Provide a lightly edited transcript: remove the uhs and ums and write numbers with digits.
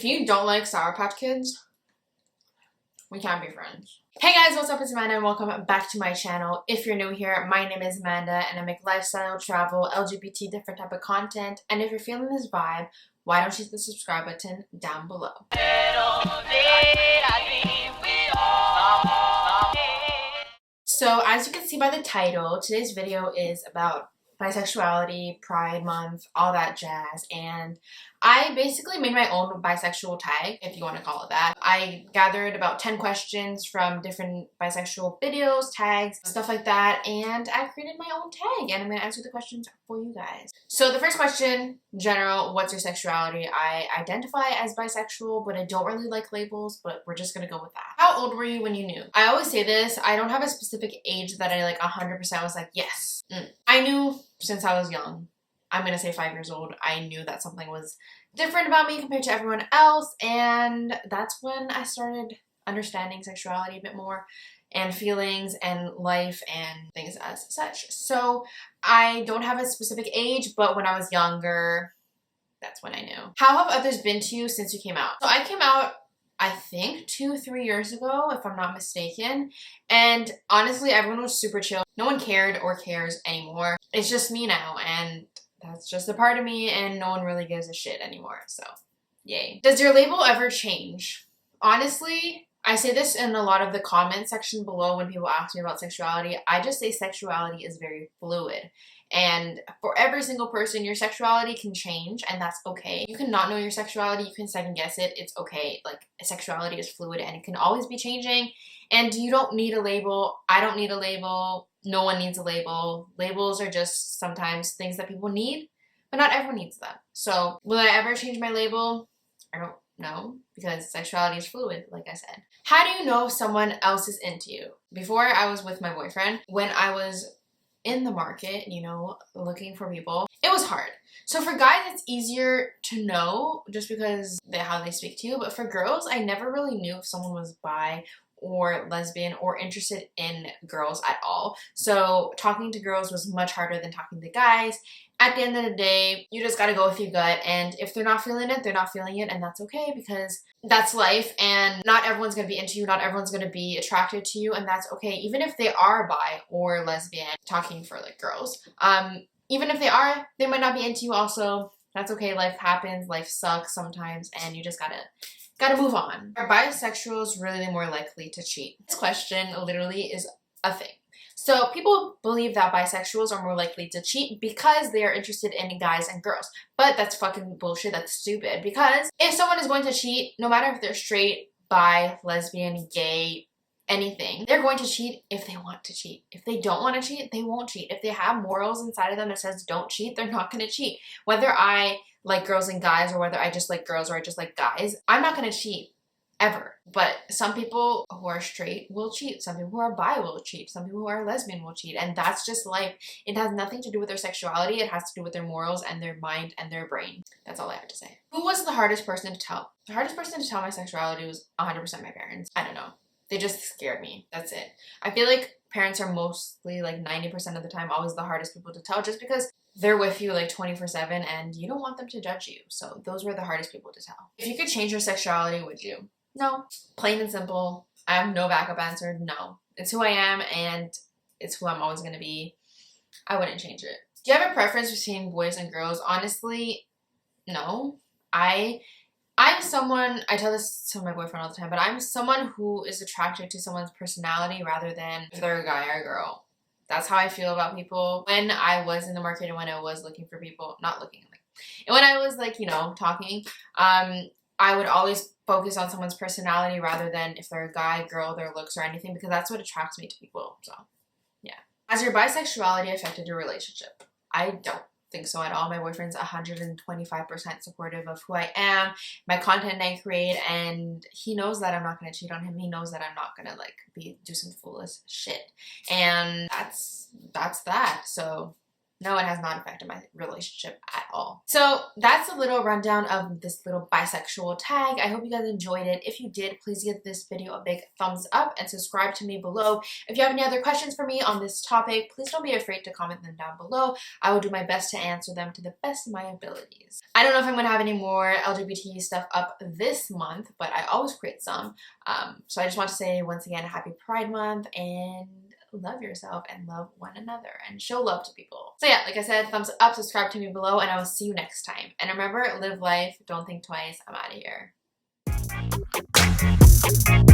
If you don't like Sour Patch Kids, we can't be friends. Hey guys, what's up? It's Amanda and welcome back to my channel. If you're new here, my name is Amanda and I make lifestyle, travel, LGBT, different type of content. And if you're feeling this vibe, why don't you hit the subscribe button down below. So as you can see by the title, today's video is about bisexuality, Pride Month, all that jazz, and I basically made my own bisexual tag, if you want to call it that. I gathered about 10 questions from different bisexual videos, tags, stuff like that, and I created my own tag, and I'm going to answer the questions for you guys. So the first question, general, what's your sexuality? I identify as bisexual, but I don't really like labels, but we're just going to go with that. How old were you when you knew? I always say this, I don't have a specific age that I like 100% was like, yes. I knew since I was young. I'm going to say 5 years old. I knew that something was different about me compared to everyone else, and that's when I started understanding sexuality a bit more and feelings and life and things as such. So I don't have a specific age, but when I was younger, that's when I knew. How have others been to you since you came out? So I came out, I think 2-3 years ago, if I'm not mistaken. And honestly, everyone was super chill. No one cared or cares anymore. It's just me now, and that's just a part of me, and no one really gives a shit anymore, so yay. Does your label ever change? Honestly, I say this in a lot of the comment section below when people ask me about sexuality. I just say sexuality is very fluid. And for every single person, your sexuality can change, and that's okay. You can not know your sexuality, you can second guess it, it's okay. Like, sexuality is fluid and it can always be changing, and you don't need a label. I don't need a label. No one needs a label. Labels are just sometimes things that people need, but not everyone needs them. So will I ever change my label? I don't know, because sexuality is fluid, like I said. How do you know if someone else is into you? Before I was with my boyfriend, when I was in the market, you know, looking for people, it was hard. So for guys, it's easier to know just because how they speak to you, but for girls, I never really knew if someone was bi or lesbian or interested in girls at all. So talking to girls was much harder than talking to guys. At the end of the day, you just gotta go with your gut, and if they're not feeling it, they're not feeling it, and that's okay, because that's life, and not everyone's gonna be into you, not everyone's gonna be attracted to you, and that's okay, even if they are bi or lesbian, talking for like girls. Even if they are, they might not be into you also. That's okay, life happens, life sucks sometimes, and you just gotta move on. Are bisexuals really more likely to cheat? This question literally is a thing. So people believe that bisexuals are more likely to cheat because they are interested in guys and girls. But that's fucking bullshit. That's stupid. Because if someone is going to cheat, no matter if they're straight, bi, lesbian, gay, anything, they're going to cheat if they want to cheat. If they don't want to cheat, they won't cheat. If they have morals inside of them that says don't cheat, they're not going to cheat. Whether I like girls and guys or whether I just like girls or I just like guys, I'm not going to cheat. Ever. But some people who are straight will cheat. Some people who are bi will cheat. Some people who are lesbian will cheat. And that's just life. It has nothing to do with their sexuality. It has to do with their morals and their mind and their brain. That's all I have to say. Who was the hardest person to tell? The hardest person to tell my sexuality was 100% my parents. I don't know. They just scared me. That's it. I feel like parents are mostly like 90% of the time always the hardest people to tell, just because they're with you like 24/7 and you don't want them to judge you. So those were the hardest people to tell. If you could change your sexuality, would you? No. Plain and simple. I have no backup answer. No. It's who I am, and it's who I'm always going to be. I wouldn't change it. Do you have a preference between boys and girls? Honestly, no. I'm someone, I tell this to my boyfriend all the time, but I'm someone who is attracted to someone's personality rather than if they're a guy or a girl. That's how I feel about people. When I was in the market and when I was looking for people, not looking, like, and when I was like, you know, talking, I would always focus on someone's personality rather than if they're a guy, girl, their looks or anything, because that's what attracts me to people. So, yeah. Has your bisexuality affected your relationship? I don't think so at all. My boyfriend's 125% supportive of who I am, my content I create, and he knows that I'm not going to cheat on him. He knows that I'm not going to like do some foolish shit. And that's that. So, No, it has not affected my relationship at all. So that's a little rundown of this little bisexual tag. I hope you guys enjoyed it. If you did, please give this video a big thumbs up and subscribe to me below. If you have any other questions for me on this topic, please don't be afraid to comment them down below. I will do my best to answer them to the best of my abilities. I don't know if I'm going to have any more LGBT stuff up this month, but I always create some. So I just want to say once again, happy Pride Month, and love yourself and love one another and show love to people. So yeah, like I said, thumbs up, subscribe to me below, and I will see you next time. And remember, live life, don't think twice. I'm out of here.